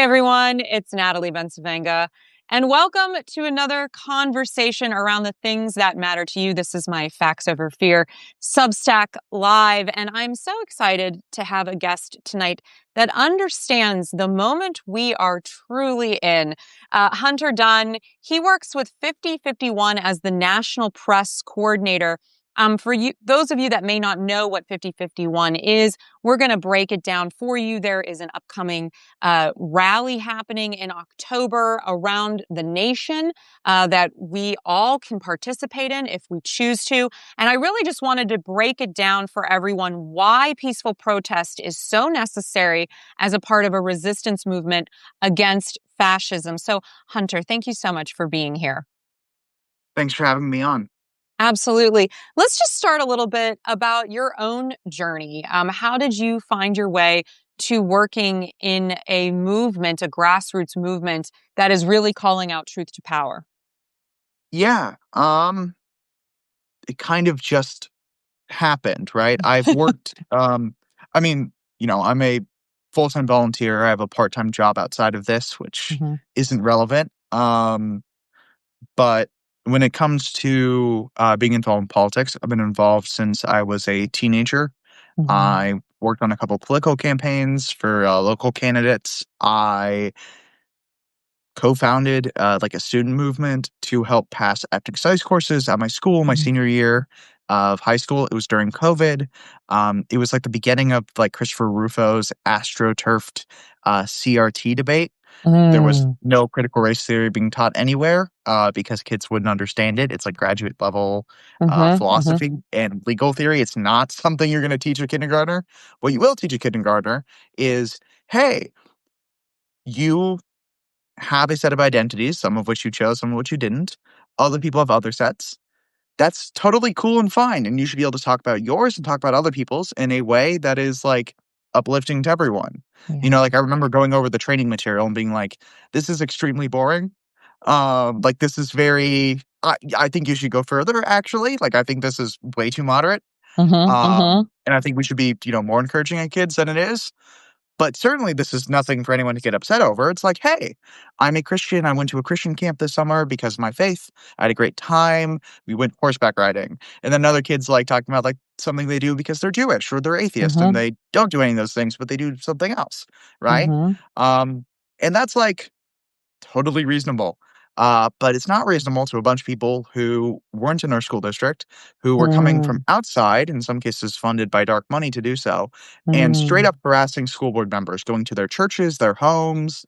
everyone, it's Natalie Bencivenga, and welcome to another conversation around the things that matter to you. This is my Facts Over Fear Substack Live, and I'm so excited to have a guest tonight that understands the moment we are truly in. Hunter Dunn, he works with 5051 as the National Press Coordinator. For you, those of you that may not know what 5051 is, we're going to break it down for you. There is an upcoming rally happening in October around the nation that we all can participate in if we choose to. And I really just wanted to break it down for everyone why peaceful protest is so necessary as a part of a resistance movement against fascism. So, Hunter, thank you so much for being here. Thanks for having me on. Absolutely. Let's just start a little bit about your own journey. How did you find your way to working in a movement, a grassroots movement that is really calling out truth to power? Yeah, it kind of just happened, right? I've worked, I'm a full-time volunteer. I have a part-time job outside of this, which Mhm. isn't relevant. But when it comes to being involved in politics, I've been involved since I was a teenager. Mhm. I worked on a couple political campaigns for local candidates. I co-founded like a student movement to help pass ethnic studies courses at my school my Mhm. senior year of high school. It was during COVID. It was like the beginning of like Christopher Rufo's astroturfed CRT debate. There was Mm. no critical race theory being taught anywhere because kids wouldn't understand it. It's like graduate level Mhm. Mhm. philosophy and legal theory. It's not something you're going to teach a kindergartner. What you will teach a kindergartner is, hey, you have a set of identities, some of which you chose, some of which you didn't. Other people have other sets. That's totally cool and fine. And you should be able to talk about yours and talk about other people's in a way that is like uplifting to everyone. You Yeah. know, like I remember going over the training material and being like, this is extremely boring. Like this is very I think you should go further, actually. Like I think this is way too moderate. Mhm. Mhm. And I think we should be, more encouraging at kids than it is. But certainly, this is nothing for anyone to get upset over. It's like, hey, I'm a Christian. I went to a Christian camp this summer because of my faith. I had a great time. We went horseback riding. And then other kids like talking about like something they do because they're Jewish or they're atheist and Mhm. they don't do any of those things, but they do something else. Right. Mhm. Um, and that's like totally reasonable. But it's not reasonable to a bunch of people who weren't in our school district, who were coming from Mm. outside, in some cases funded by dark money to do so, and straight Mm. up harassing school board members, going to their churches, their homes,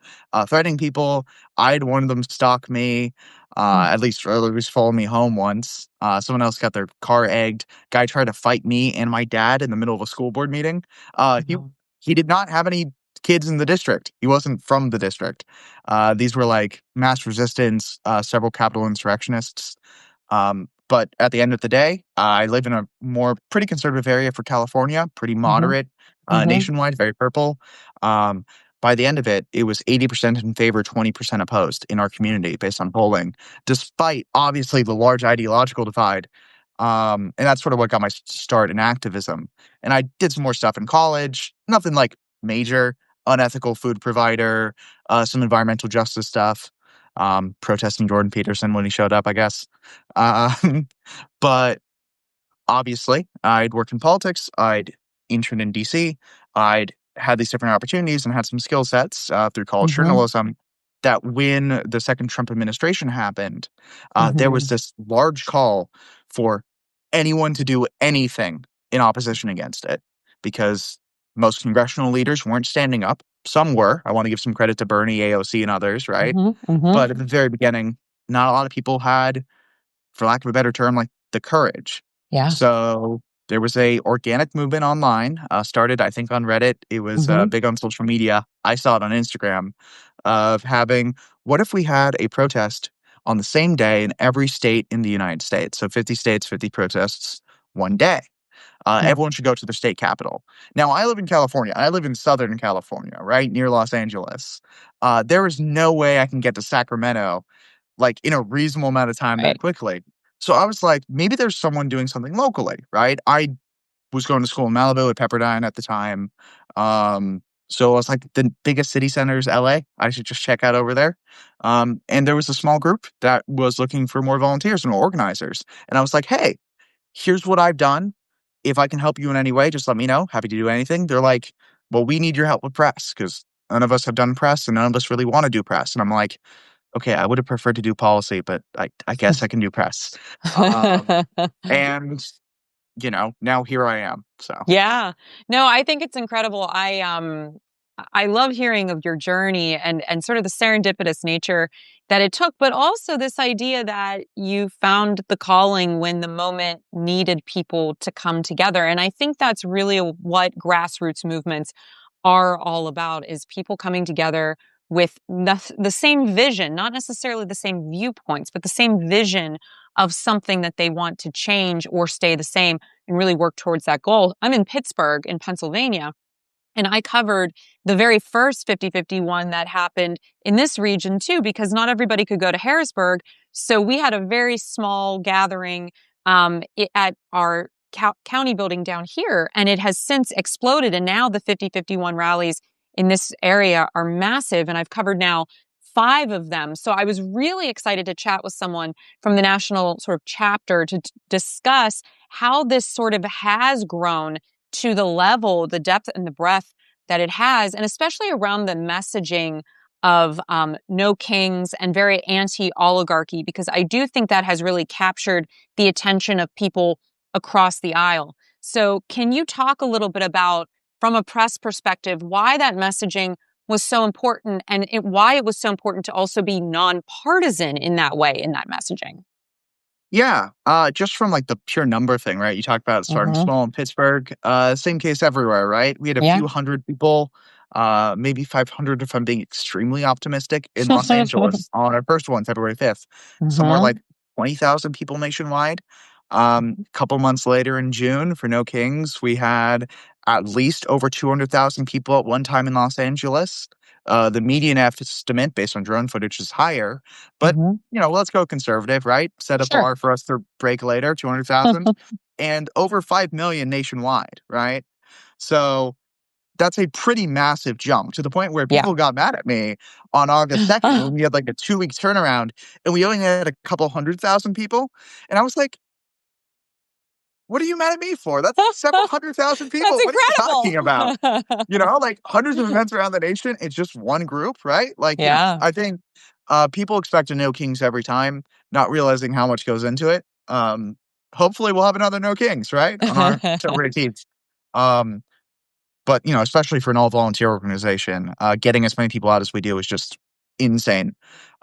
threatening people. I had one of them stalk me, Mm. or at least follow me home once. Someone else got their car egged. Guy tried to fight me and my dad in the middle of a school board meeting. Uh, he Wow. he did not have any kids in the district. He wasn't from the district. These were like mass resistance, several capital insurrectionists. But at the end of the day, I live in a more pretty conservative area for California, pretty Mhm. moderate, Mhm. nationwide, very purple. Um, by the end of it, it was 80% in favor, 20% opposed in our community based on polling, despite obviously the large ideological divide. And that's sort of what got my start in activism. And I did some more stuff in college, nothing like major, unethical food provider, some environmental justice stuff, protesting Jordan Peterson when he showed up, I guess. Um, but obviously, I'd worked in politics. I'd interned in DC. I'd had these different opportunities and had some skill sets through college Mhm. journalism that when the second Trump administration happened, there was Mhm. this large call for anyone to do anything in opposition against it because most congressional leaders weren't standing up. Some were. I want to give some credit to Bernie, AOC, and others, right? Mhm. Mhm. But at the very beginning, not a lot of people had, for lack of a better term, like the courage. Yeah. So there was a organic movement online, started, I think, on Reddit. It was Mhm. big on social media. I saw it on Instagram of having, what if we had a protest on the same day in every state in the United States? So 50 states, 50 protests, one day. Yeah. Everyone should go to their state capital. Now, I live in California. I live in Southern California, right near Los Angeles. There is no way I can get to Sacramento like in a reasonable amount of time that Right. quickly. So I was like, maybe there's someone doing something locally, right? I was going to school in Malibu at Pepperdine at the time. So I was like, the biggest city center is LA. I should just check out over there. And there was a small group that was looking for more volunteers and organizers. And I was like, hey, here's what I've done. If I can help you in any way, just let me know. Happy to do anything. They're like, well, we need your help with press because none of us have done press and none of us really want to do press. And I'm like, okay, I would have preferred to do policy, but I guess I can do press. And, now here I am. So, Yeah. No, I think it's incredible. I love hearing of your journey and sort of the serendipitous nature that it took, but also this idea that you found the calling when the moment needed people to come together. And I think that's really what grassroots movements are all about, is people coming together with the same vision, not necessarily the same viewpoints, but the same vision of something that they want to change or stay the same and really work towards that goal. I'm in Pittsburgh in Pennsylvania, and I covered the very first 50-50 one that happened in this region too, because not everybody could go to Harrisburg. So we had a very small gathering at our county building down here, and it has since exploded. And now the 50-51 rallies in this area are massive, and I've covered now 5 of them. So I was really excited to chat with someone from the national sort of chapter to discuss how this sort of has grown to the level, the depth and the breadth that it has, and especially around the messaging of no kings and very anti-oligarchy, because I do think that has really captured the attention of people across the aisle. So can you talk a little bit about, from a press perspective, why that messaging was so important and why it was so important to also be nonpartisan in that way, in that messaging? yeah, just from like the pure number thing, right? You talked about starting Mm-hmm. small in Pittsburgh. Same case everywhere, right? We had a Yeah. few hundred people, maybe 500 if I'm being extremely optimistic, in Los Angeles on our first one, February 5th. Somewhere Mm-hmm. like 20,000 people nationwide. A couple months later in June for No Kings, we had at least over 200,000 people at one time in Los Angeles. The median estimate based on drone footage is higher, but Mm-hmm. let's go conservative, right? Set a Sure. bar for us to break later, 200,000 and over 5 million nationwide, right? So that's a pretty massive jump to the point where Yeah. people got mad at me on August 2nd when we had like a 2-week turnaround and we only had a couple 100,000 people. And I was like, what are you mad at me for? That's several 100,000 That's people. What are you talking about? incredible. Like hundreds of events around the nation. It's just one group, right? Like, Yeah. I think people expect a No Kings every time, not realizing how much goes into it. Hopefully we'll have another No Kings, right? On our October 18th. Um, but, especially for an all volunteer organization, getting as many people out as we do is just insane.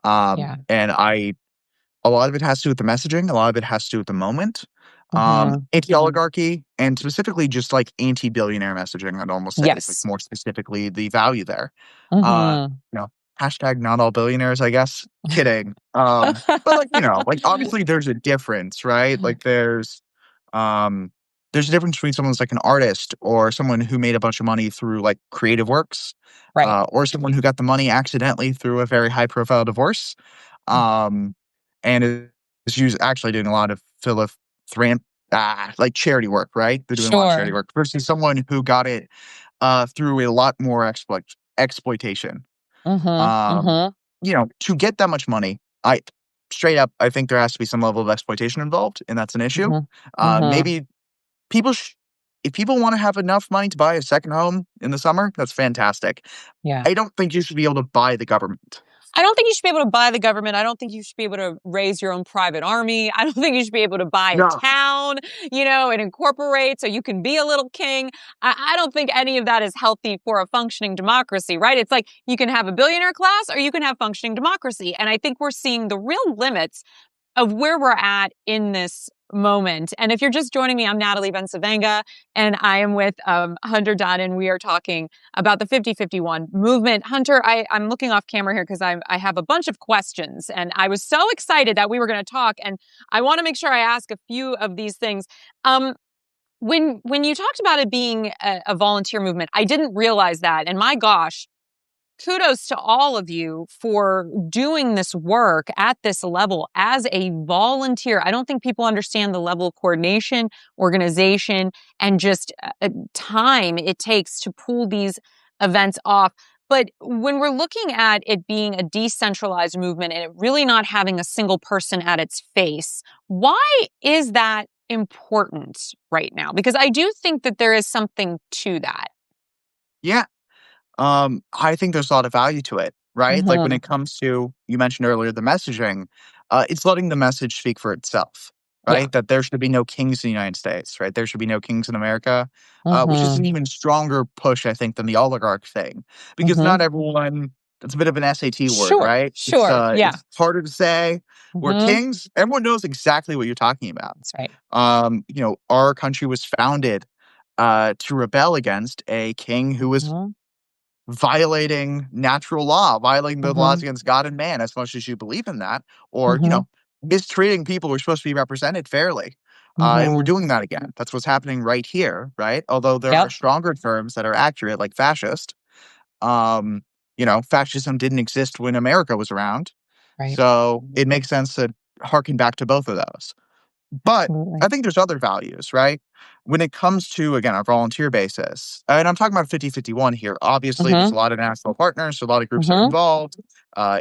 Yeah. And a lot of it has to do with the messaging. A lot of it has to do with the moment. Hmm. Anti-oligarchy and specifically just like anti-billionaire messaging, I'd almost say is like Yes. more specifically the value there. Uh, Hmm. you know, hashtag not all billionaires, I guess. Kidding. But like, like obviously there's a difference, right? Like um there's a difference between someone who's like an artist or someone who made a bunch of money through like creative works, Right. or someone who got the money accidentally through a very high profile divorce. Um and is actually doing a lot of like charity work, right? They're doing a lot of charity Sure. work versus someone who got it through a lot more exploitation. Hmm. Um, Hmm. to get that much money, I think there has to be some level of exploitation involved, and that's an issue. Hmm. Hmm. Maybe people, if people want to have enough money to buy a second home in the summer, that's fantastic. Yeah. I don't think you should be able to buy the government. I don't think you should be able to buy the government. I don't think you should be able to raise your own private army. I don't think you should be able to buy a No, town, and incorporate so you can be a little king. I don't think any of that is healthy for a functioning democracy, right? It's like you can have a billionaire class or you can have functioning democracy. And I think we're seeing the real limits of where we're at in this moment. And if you're just joining me, I'm Natalie Bencivenga, and I am with Hunter Dunn, and we are talking about the 50-51 movement. Hunter, I'm looking off camera here because I have a bunch of questions, and I was so excited that we were going to talk, and I want to make sure I ask a few of these things. When you talked about it being a volunteer movement, I didn't realize that, and my gosh, kudos to all of you for doing this work at this level as a volunteer. I don't think people understand the level of coordination, organization, and just time it takes to pull these events off. But when we're looking at it being a decentralized movement and it really not having a single person at its face, why is that important right now? Because I do think that there is something to that. Yeah. I think there's a lot of value to it, right? Like when Mm-hmm. it comes to, you mentioned earlier, the messaging, it's letting the message speak for itself, Yeah. right? That there should be no kings in the United States, right? There should be no kings in America, which is Mm-hmm. an even stronger push, I think, than the oligarch thing, because Mm-hmm. not everyone. It's a bit of an SAT word, Sure. right? Sure. Yeah. It's harder to say. We're Mm-hmm. kings. Everyone knows exactly what you're talking about. That's right. Our country was founded to rebel against a king who was Mm-hmm. violating natural law, violating the Mm-hmm. laws against God and man, as much as you believe in that, or, Mm-hmm. mistreating people who are supposed to be represented fairly. And we're Mm-hmm. doing that again. That's what's happening right here, right? Although there are Yep. stronger terms that are accurate, like fascist. Um, Fascism didn't exist when America was around. Right. So it makes sense to harken back to both of those. But Absolutely. I think there's other values, right? When it comes to, again, our volunteer basis, and I'm talking about 50-51 here. Obviously, there's Mm-hmm. a lot of national partners, so a lot of groups that are Mm-hmm. involved.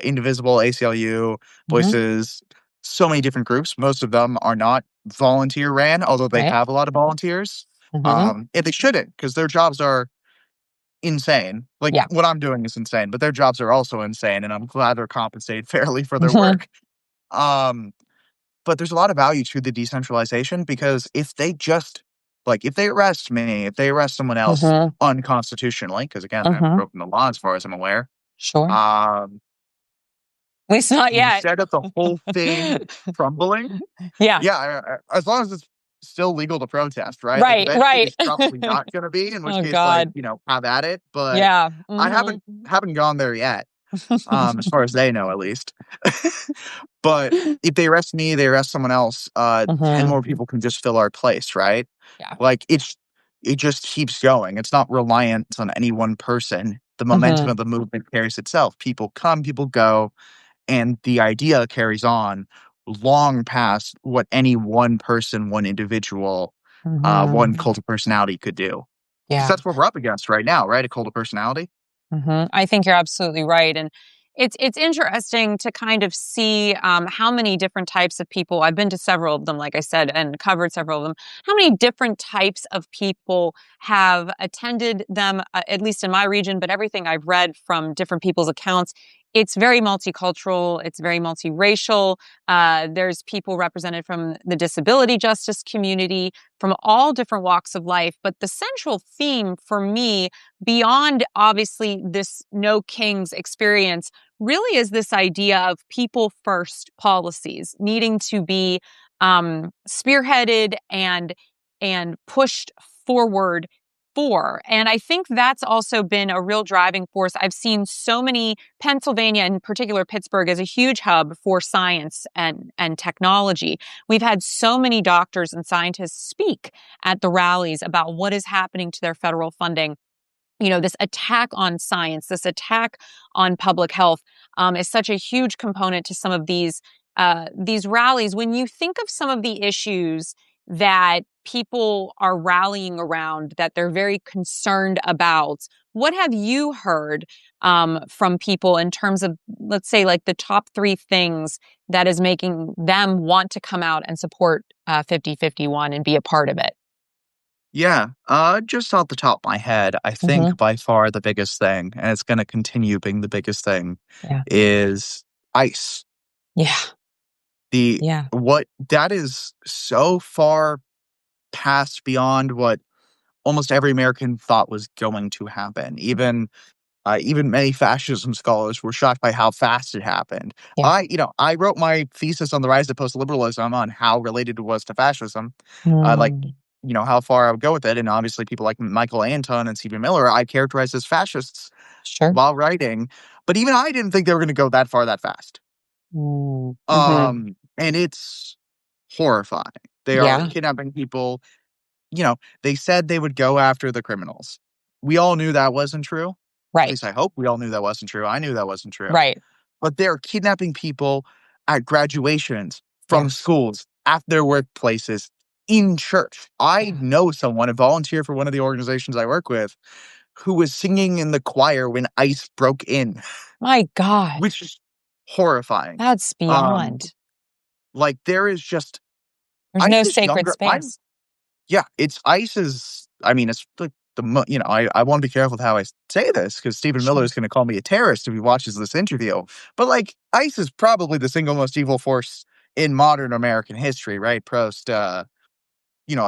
Indivisible, ACLU, Mm-hmm. Voices, so many different groups. Most of them are not volunteer ran, although they Right. have a lot of volunteers. Mm-hmm. And they shouldn't, because their jobs are insane. Like Yeah. what I'm doing is insane, but their jobs are also insane, and I'm glad they're compensated fairly for their work. Um, but there's a lot of value to the decentralization, because if they arrest me, if they arrest someone else Mm-hmm. unconstitutionally, because again, I haven't Mm-hmm. broken the law as far as I'm aware, Sure. um, At least not yet. instead of the whole thing crumbling, Yeah. yeah, as long as it's still legal to protest, right? Like Right. eventually Right. it's probably not going to be, in which Oh case, like, God. have at it. But Yeah. I Mm-hmm. haven't gone there yet, as far as they know, at least. But if they arrest me, they arrest someone else, 10 Mm-hmm. more people can just fill our place, right? Yeah. Like, it just keeps going. It's not reliant on any one person. The momentum Mm-hmm. of the movement carries itself. People come, people go, and the idea carries on long past what any one person, one individual, one Mm-hmm. cult of personality could do. Because Yeah. that's what we're up against right now, right? A cult of personality. I think you're absolutely right, and it's interesting to kind of see how many different types of people. I've been to several of them, like I said, and covered several of them. How many different types of people have attended them, at least in my region, but everything I've read from different people's accounts. It's very multicultural. It's very multiracial. There's people represented from the disability justice community, from all different walks of life. But the central theme for me, beyond obviously this no kings experience, really is this idea of people first policies needing to be spearheaded and pushed forward for. And I think that's also been a real driving force. I've seen so many. Pennsylvania, in particular Pittsburgh, is a huge hub for science and technology. We've had so many doctors and scientists speak at the rallies about what is happening to their federal funding. This attack on science, this attack on public health, is such a huge component to some of these rallies. When you think of some of the issues that people are rallying around, that they're very concerned about, what have you heard from people in terms of, let's say, like the top three things that is making them want to come out and support 5051 and be a part of it? Yeah, just off the top of my head, I Hmm. think by far the biggest thing, and it's going to continue being the biggest thing, Yeah. is ICE. Yeah. The Yeah. what that is so far past beyond what almost every American thought was going to happen. Even many fascism scholars were shocked by how fast it happened. Yeah. I wrote my thesis on the rise of post-liberalism on how related it was to fascism, like, Mm, how far I would go with it. And obviously people like Michael Anton and Stephen Miller, I characterized as fascists sure. while writing. But even I didn't think they were going to go that far that fast. Mm, mhm. And it's horrifying. They are Yeah. kidnapping people. They said they would go after the criminals. We all knew that wasn't true. At Right. least I hope we all knew that wasn't true. I knew that wasn't true. Right. But they're kidnapping people at graduations, Yeah. from schools, at their workplaces, in church. I Yeah. know someone, a volunteer for one of the organizations I work with, who was singing in the choir when ICE broke in, My God, which is horrifying. that's Um, beyond. like there is just There's no ICE is sacred younger. space. Yeah, it's ICE is. I mean, it's like I want to be careful with how I say this because Stephen Miller Sure. is going to call me a terrorist if he watches this interview. But like, ICE is probably the single most evil force in modern American history, right? At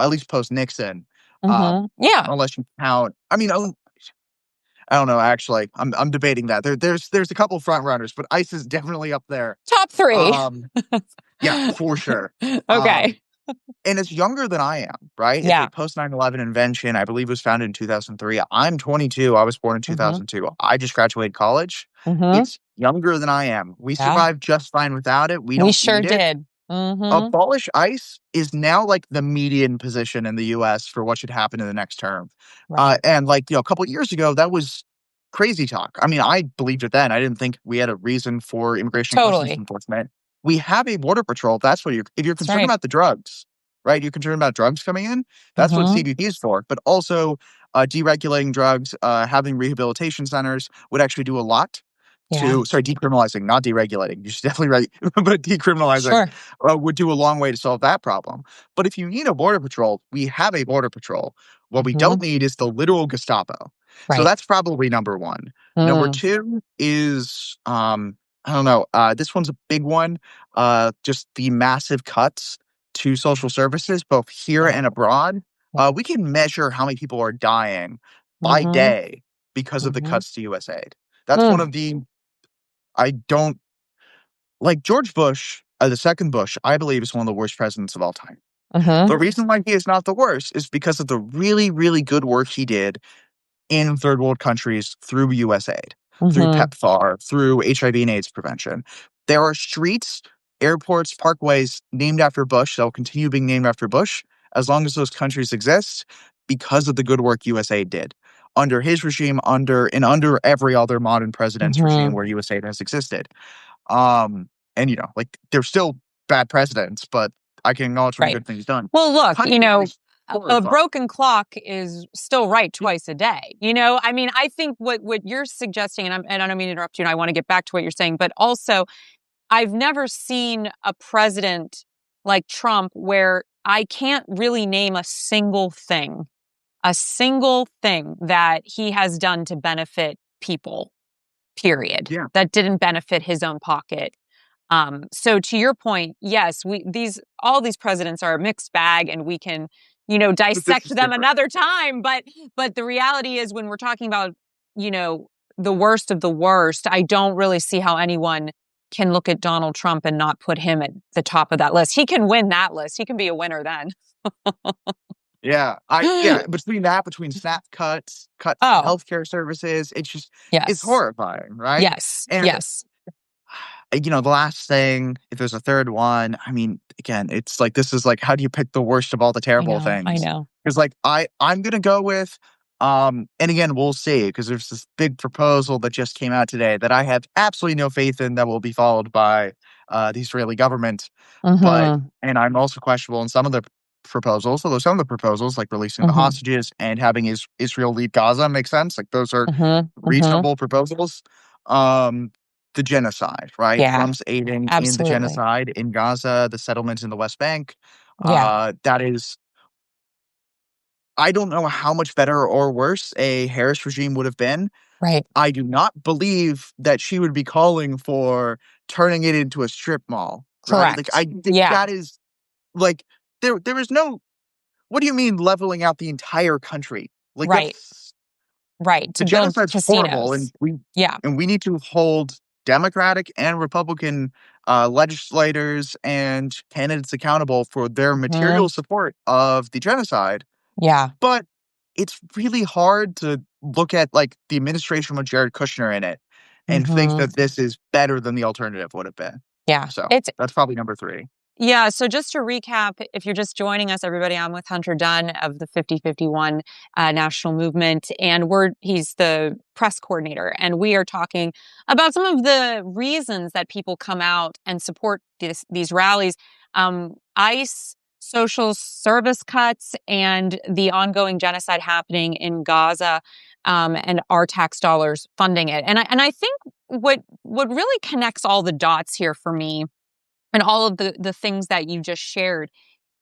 least post Nixon. Yeah. Unless you count. I don't know. Actually, I'm debating that. There's a couple front runners, but ICE is definitely up there. Top three. Yeah, for sure. Okay. And it's younger than I am, right? It's a Yeah. post 9/11 invention. I believe it was founded in 2003. I'm 22. I was born in Mm-hmm. 2002. I just graduated college. Mm-hmm. It's younger than I am. We Yeah. survived just fine without it. We We don't sure need it. did. Mm-hmm. Abolish ICE is now like the median position in the US for what should happen in the next term. Right. And a couple of years ago, that was crazy talk. I mean, I believed it then. I didn't think we had a reason for immigration and customs Totally. enforcement. We have a border patrol. If you're That's concerned right. about the drugs, right? You're concerned about drugs coming in. That's what Mm-hmm. CBP is for. But also, deregulating drugs, having rehabilitation centers would actually do a lot Yeah. decriminalizing, not deregulating. You should definitely but decriminalizing Sure. would do a long way to solve that problem. But if you need a border patrol, we have a border patrol. What we Mm-hmm. don't need is the literal Gestapo. So Right. that's probably number one. Number Mm. two is, I don't know, this one's a big one. Just the massive cuts to social services, both here Yeah. and abroad. Yeah. We can measure how many people are dying by Mm-hmm. day because of the Mm-hmm. cuts to USAID. That's one Mm. of the I don't like George Bush, the second Bush, I believe is one of the worst presidents of all time. Mm-hmm. The reason why he is not the worst is because of the really, really good work he did in third world countries through USAID, through Mm-hmm. PEPFAR, through HIV and AIDS prevention. There are streets, airports, parkways named after Bush that will continue being named after Bush as long as those countries exist because of the good work USAID did. Under his regime, under every other modern president's regime Mm-hmm. where USAID has existed. And they're still bad presidents, but I can acknowledge when Right. good things done. Well, look, Cutting it is a horrifying. broken clock is still right twice a day. I mean, I think what you're suggesting, and I don't mean to interrupt you, and I want to get back to what you're saying, but also I've never seen a president like Trump where I can't really name a single thing that he has done to benefit people, period, Yeah. that didn't benefit his own pocket. So to your point, yes, all these presidents are a mixed bag, and we can, But this dissect is them different. another time. But the reality is, when we're talking about, you know, the worst of the worst, I don't really see how anyone can look at Donald Trump and not put him at the top of that list. He can win that list. He can be a winner then. Yeah. Between SNAP cuts to Oh, healthcare services, it's yes. horrifying, right? Yes. And Yes. the last thing, if there's a third one, I mean, again, it's like this is like how do you pick the worst of all the I terrible know. I things? know. Because I'm gonna go with and again we'll see because there's this big proposal that just came out today that I have absolutely no faith in that will be followed by the Israeli government. Mm-hmm. And I'm also questionable in some of the proposals, although some of the proposals like releasing the Mm-hmm. hostages and having Israel leave Gaza make sense. Like those are Mm-hmm. Mm-hmm. reasonable proposals. Um, the genocide, right? Yeah. Trump's aiding in the Absolutely. genocide in Gaza, the settlements in the West Bank. Yeah. That is, I don't know how much better or worse a Harris regime would have been. Right. I do not believe that she would be calling for turning it into a strip mall, right? Like, Correct. I think Yeah. that is like, there is no, what do you mean leveling out the entire country? Like, Right. that's, Right. the To build genocide's horrible, casinos. Yeah. and we need to hold Democratic and Republican legislators and candidates accountable for their Hmm. material support of the genocide. Yeah. But it's really hard to look at like the administration with Jared Kushner in it and think Hmm. that this is better than the alternative would have been. Yeah. So It's that's probably number three. Yeah, so just to recap, if you're just joining us, everybody, I'm with Hunter Dunn of the 5051 National Movement, and he's the press coordinator, and we are talking about some of the reasons that people come out and support these rallies. ICE, social service cuts, and the ongoing genocide happening in Gaza. and our tax dollars funding it. And I think what really connects all the dots here for me and all of the things that you just shared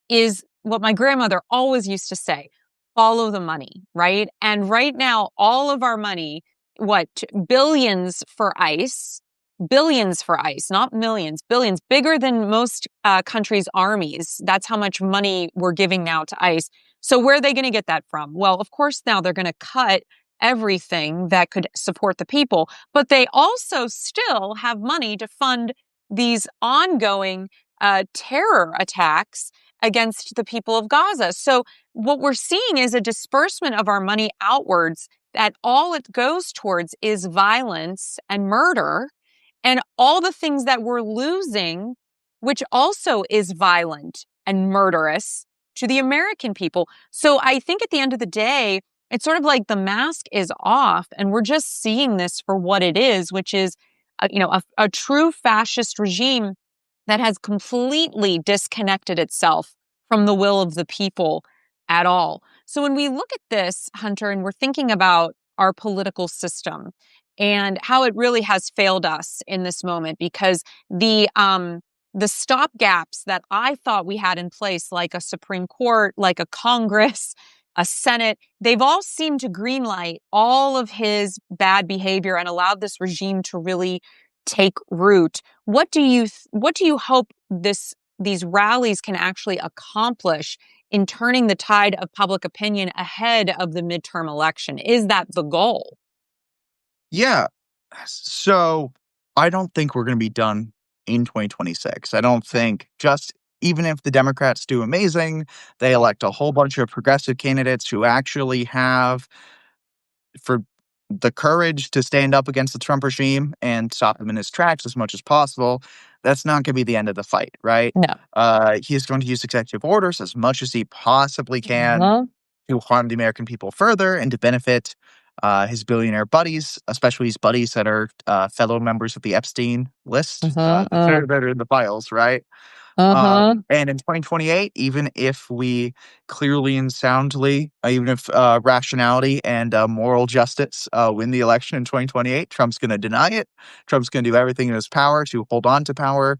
is what my grandmother always used to say: follow the money, right? And right now, all of our money, what, billions for ICE, not millions, billions, bigger than most countries' armies. That's how much money we're giving now to ICE. So where are they going to get that from? Well, of course, now they're going to cut everything that could support the people, but they also still have money to fund these ongoing terror attacks against the people of Gaza. So what we're seeing is a disbursement of our money outwards, that all it goes towards is violence and murder and all the things that we're losing, which also is violent and murderous to the American people. So I think at the end of the day, it's sort of like the mask is off and we're just seeing this for what it is, which is, a true fascist regime that has completely disconnected itself from the will of the people at all. So when we look at this, Hunter, and we're thinking about our political system and how it really has failed us in this moment, because the stopgaps that I thought we had in place, like a Supreme Court, like a Congress, a Senate, they've all seemed to greenlight all of his bad behavior and allowed this regime to really take root. What do you hope these rallies can actually accomplish in turning the tide of public opinion ahead of the midterm election? Is that the goal? Yeah. So I don't think we're going to be done in 2026. I don't think, just even if the Democrats do amazing, they elect a whole bunch of progressive candidates who actually have for the courage to stand up against the Trump regime and stop him in his tracks as much as possible. That's not going to be the end of the fight, right? No. He's going to use executive orders as much as he possibly can Uh-huh. to harm the American people further and to benefit his billionaire buddies, especially his buddies that are fellow members of the Epstein list Uh-huh. that are in the files, right? Uh-huh. And in 2028, even if we clearly and soundly, even if rationality and moral justice win the election in 2028, Trump's going to deny it. Trump's going to do everything in his power to hold on to power.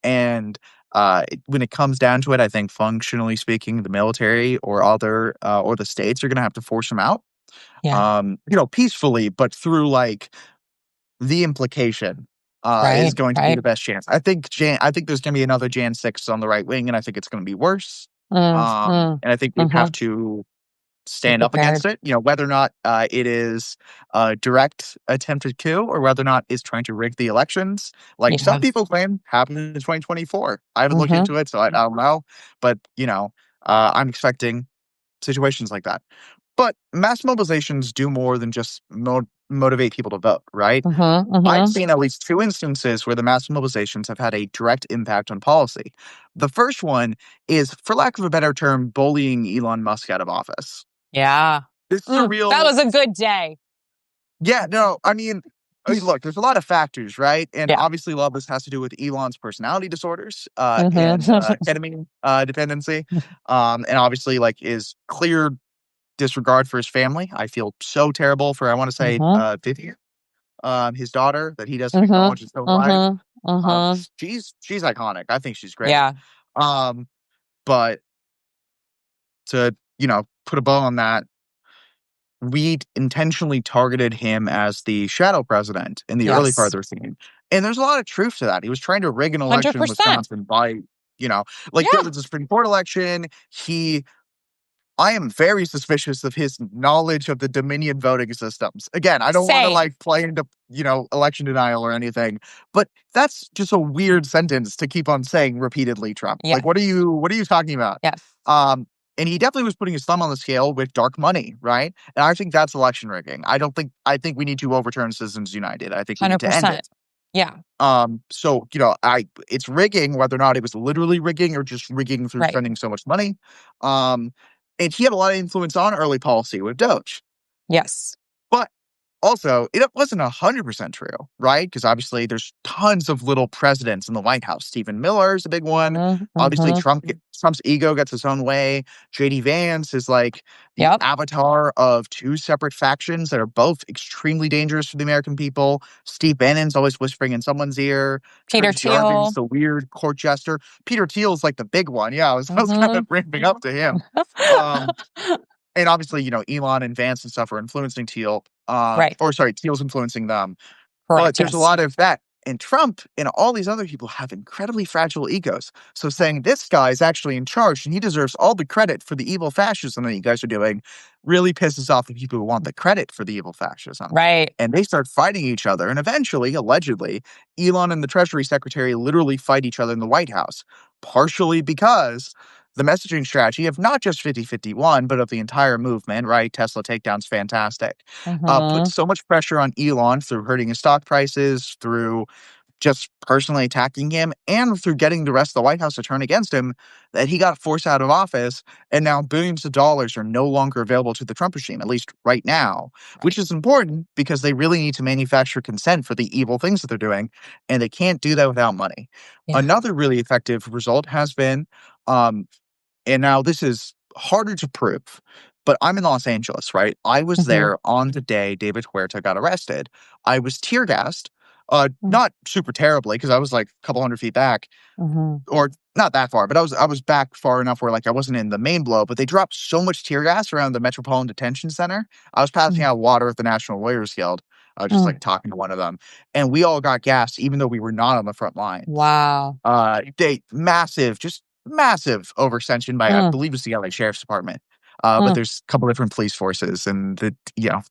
And when it comes down to it, I think functionally speaking, the military or or the states are going to have to force him out, Yeah. peacefully, but through like the implication is Right. going to be Right. the best chance. I think there's going to be another Jan 6 on the right wing, and I think it's going to be worse. And I think we Uh-huh. have to Be stand up prepared. against it. Whether or not it is a direct attempted coup or whether or not it's trying to rig the elections, like some Yeah. people claim happened in 2024. I haven't looked Mm-hmm. into it, so I don't know. But I'm expecting situations like that. But mass mobilizations do more than just motivate people to vote, right? Uh-huh. I've Uh-huh. seen at least two instances where the mass mobilizations have had a direct impact on policy. The first one is, for lack of a better term, bullying Elon Musk out of office. Yeah. This is a That real, was a good day. yeah, no, look, there's a lot of factors, right? And Yeah. obviously, a lot of this has to do with Elon's personality disorders and Mm-hmm. ketamine dependency, and obviously, like, is clear disregard for his family. I feel so terrible for, I want to say, Uh-huh. Vivian, his daughter, that he doesn't Uh-huh. acknowledge his own life. Uh-huh. Uh-huh. She's iconic. I think she's great. Yeah. Um, but to, put a bow on that, we intentionally targeted him as the shadow president in the early part of Yes. their scene. And there's a lot of truth to that. He was trying to rig an election in 100%. Wisconsin by, like there Yeah. was a Supreme Court election. I am very suspicious of his knowledge of the Dominion voting systems. Again, I don't want to Same. like play into, election denial or anything, but that's just a weird sentence to keep on saying repeatedly, Trump. Yeah. Like, what are you talking about? Yes. Um, and he definitely was putting his thumb on the scale with dark money, right? And I think that's election rigging. I think we need to overturn Citizens United. I think we need to end 100%. it. Yeah. So, it's rigging, whether or not it was literally rigging or just rigging through Right. spending so much money. And he had a lot of influence on early policy with Doge. Yes. But Also, it wasn't 100% true, right? Because obviously there's tons of little presidents in the White House. Stephen Miller is a big one. Mhm, Obviously, mhm. Trump's ego gets its own way. JD Vance is like the Yep. avatar of two separate factions that are both extremely dangerous for the American people. Steve Bannon's always whispering in someone's ear. Peter Tracy Jarvin's Thiel. the weird court jester. Peter Thiel's like the big one. Yeah, I was kind of Mhm. ramping up to him. Um, and obviously, Elon and Vance and stuff are influencing Thiel. Right. Or sorry, Thiel's influencing them. But Correct. there's a Yes. lot of that. And Trump and all these other people have incredibly fragile egos. So saying this guy is actually in charge and he deserves all the credit for the evil fascism that you guys are doing really pisses off the people who want the credit for the evil fascism. Right. And they start fighting each other. And eventually, allegedly, Elon and the Treasury Secretary literally fight each other in the White House, partially because the messaging strategy of not just 5051, but of the entire movement, right? Tesla takedown's fantastic. Put Mhm. so much pressure on Elon through hurting his stock prices, through just personally attacking him, and through getting the rest of the White House to turn against him, that he got forced out of office, and now billions of dollars are no longer available to the Trump regime, at least right now, which Right. is important because they really need to manufacture consent for the evil things that they're doing, and they can't do that without money. Yeah. Another really effective result has been, um, and now this is harder to prove, but I'm in Los Angeles, right? I was Mhm. there on the day David Huerta got arrested. I was tear gassed, Mm. not super terribly because I was like a couple hundred feet back, Mhm. or not that far, but I was back far enough where like I wasn't in the main blow. But they dropped so much tear gas around the Metropolitan Detention Center. I was passing Mm. out water at the National Lawyers Guild, just like Mm. talking to one of them, and we all got gassed even though we were not on the front lines. Wow. They massive, just massive overextension by I Mm. believe it's the LA Sheriff's Department. But Mm. there's a couple different police forces, and the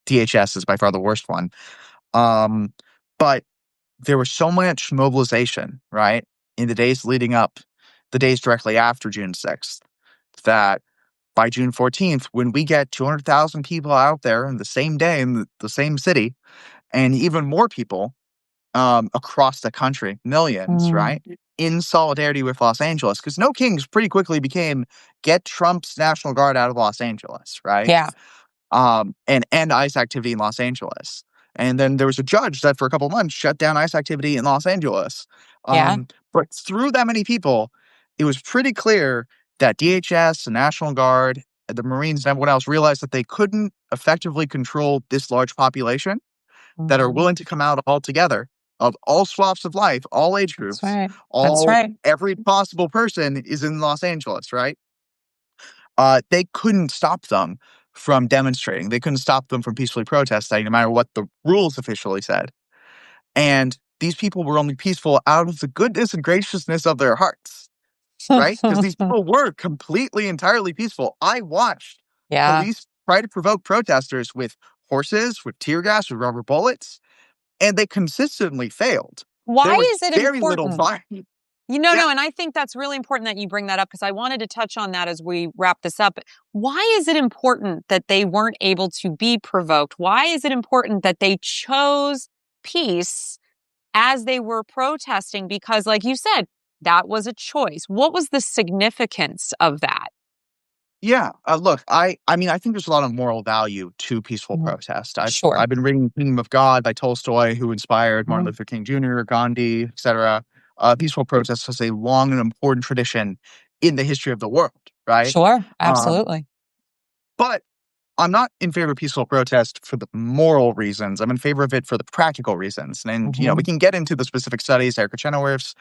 DHS is by far the worst one. Um, but there was so much mobilization, right, in the days leading up, the days directly after June 6th, that by June 14th, when we get 200,000 people out there in the same day in the same city, and even more people across the country, millions, Mm. right? In solidarity with Los Angeles, because No Kings pretty quickly became get Trump's National Guard out of Los Angeles, right? Yeah. And end ICE activity in Los Angeles. And then there was a judge that for a couple months shut down ICE activity in Los Angeles. Yeah. But through that many people, it was pretty clear that DHS, the National Guard, the Marines, and everyone else realized that they couldn't effectively control this large population that are Mhm. willing to come out all together of all swaths of life, all age That's groups, right. That's all right. every possible person is in Los Angeles, right? They couldn't stop them from demonstrating. They couldn't stop them from peacefully protesting, no matter what the rules officially said. And these people were only peaceful out of the goodness and graciousness of their hearts, right? Because these people were completely, entirely peaceful. I watched Yeah. police try to provoke protesters with horses, with tear gas, with rubber bullets, and they consistently failed. There Why was is it very little important? violence. Yeah, No, and I think that's really important that you bring that up because I wanted to touch on that as we wrap this up. Why is it important that they weren't able to be provoked? Why is it important that they chose peace as they were protesting? Because, like you said, that was a choice. What was the significance of that? yeah. Look, I mean, I think there's a lot of moral value to peaceful Mhm. protest. I've Sure. I've been reading Kingdom of God by Tolstoy, who inspired Martin Mhm. Luther King Jr., Gandhi, etc. Peaceful protest has a long and important tradition in the history of the world, right? Sure. Um, Absolutely. but I'm not in favor of peaceful protest for the moral reasons. I'm in favor of it for the practical reasons. And, we Hmm. can get into the specific studies, Erica Chenoweth's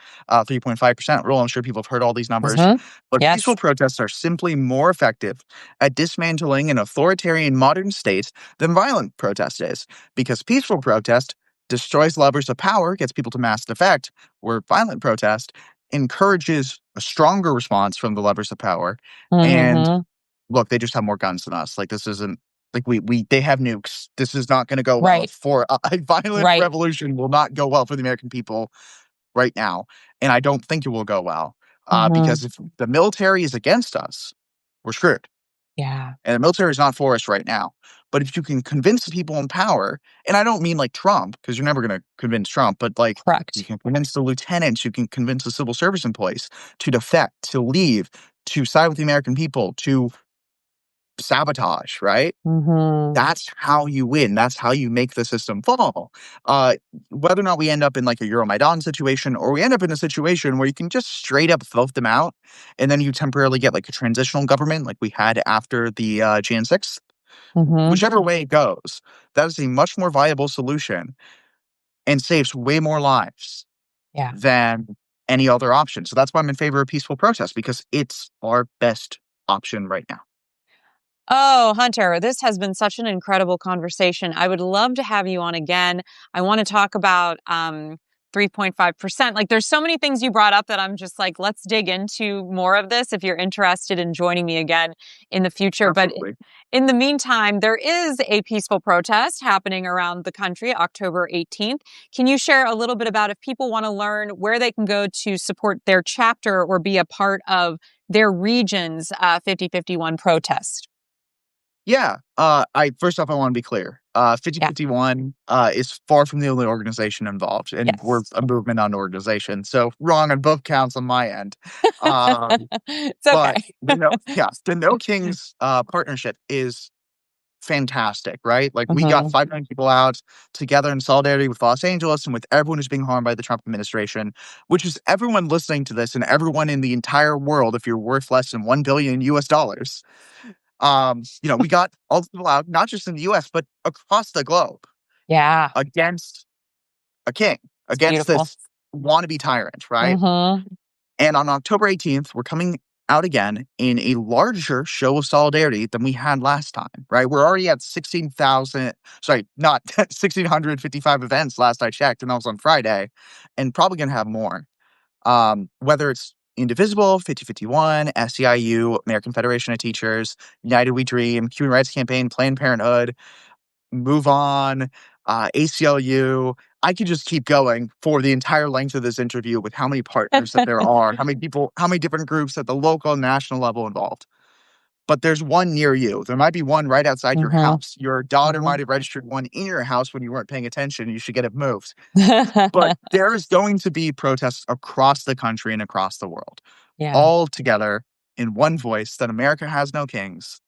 3.5% rule. I'm sure people have heard all these numbers. Hmm. But peaceful Yes. protests are simply more effective at dismantling an authoritarian modern state than violent protest is. Because peaceful protest destroys levers of power, gets people to mass defect, where violent protest encourages a stronger response from the levers of power. And Hmm. look, they just have more guns than us. Like this isn't like they have nukes. This is not going to go well Right. for a violent Right. revolution. Will not go well for the American people right now, and I don't think it will go well Hmm. because if the military is against us, we're screwed. Yeah. And the military is not for us right now. But if you can convince the people in power, and I don't mean like Trump, because you're never going to convince Trump, but like you Correct. can convince the lieutenants, you can convince the civil service employees to defect, to leave, to side with the American people, to sabotage, right? Mm-hmm. That's how you win. That's how you make the system fall. Uh, Whether or not we end up in like a Euromaidan situation, or we end up in a situation where you can just straight up vote them out, and then you temporarily get like a transitional government, like we had after the Jan 6th. Mm-hmm. Whichever way it goes, that is a much more viable solution and saves way more lives Yeah. than any other option. So that's why I'm in favor of peaceful protest, because it's our best option right now. Oh, Hunter, this has been such an incredible conversation. I would love to have you on again. I want to talk about 3.5%. Like, there's so many things you brought up that I'm just like, let's dig into more of this if you're interested in joining me again in the future. But Absolutely. in the meantime, there is a peaceful protest happening around the country, October 18th. Can you share a little bit about if people want to learn where they can go to support their chapter or be a part of their region's 5051 protest? Yeah. I first off, I want to be clear. Yeah. 5051 is far from the only organization involved, and we're Yes. a movement on organization. So wrong on both counts on my end. Um, It's okay. but the No Kings partnership is fantastic, right? Like we got Mhm. 5 million people out together in solidarity with Los Angeles and with everyone who's being harmed by the Trump administration, which is everyone listening to this and everyone in the entire world if you're worth less than 1 billion US dollars. We got all the people out, not just in the US, but across the globe Yeah, against a king, it's against beautiful. this wannabe tyrant, right? Mhm. And on October 18th, we're coming out again in a larger show of solidarity than we had last time, right? We're already at 16,000, sorry, not 1,655 events last I checked, and that was on Friday, and probably going to have more. Whether it's Indivisible, 5051, SEIU, American Federation of Teachers, United We Dream, Human Rights Campaign, Planned Parenthood, Move On, ACLU. I could just keep going for the entire length of this interview with how many partners that there are, how many people, how many different groups at the local and national level involved. But there's one near you. There might be one right outside your Mhm. house. Your daughter Mhm. might have registered one in your house when you weren't paying attention. You should get it moved. But there is going to be protests across the country and across the world, Yeah. all together in one voice that America has no kings,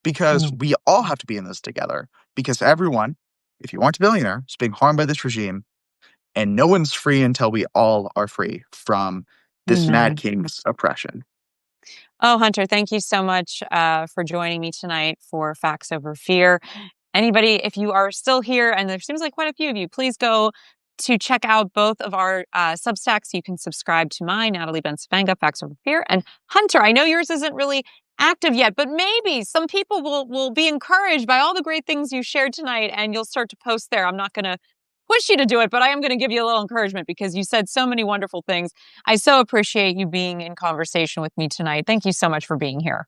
because Mm. we all have to be in this together. Because everyone, if you aren't a billionaire, is being harmed by this regime, and no one's free until we all are free from this mad Amen. king's oppression. Oh, Hunter, thank you so much for joining me tonight for Facts Over Fear. Anybody, if you are still here, and there seems like quite a few of you, please go to check out both of our Substacks. You can subscribe to mine, Natalie Bencevanga, Facts Over Fear, and Hunter. I know yours isn't really active yet, but maybe some people will be encouraged by all the great things you shared tonight, and you'll start to post there. I'm not going to push you to do it, but I am going to give you a little encouragement because you said so many wonderful things. I so appreciate you being in conversation with me tonight. Thank you so much for being here.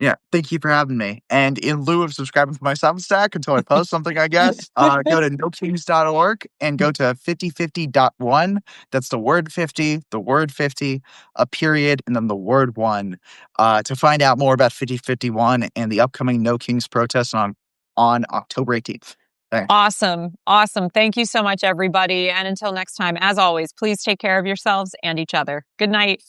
Yeah, thank you for having me. And in lieu of subscribing to my Substack until I post something, I guess, go to nokings.org and go to 5050.1. That's the word 50, the word 50, a period, and then the word one to find out more about 5051 and the upcoming No Kings protest on October 18th. Thanks. Awesome. Awesome. Thank you so much, everybody. And until next time, as always, please take care of yourselves and each other. Good night.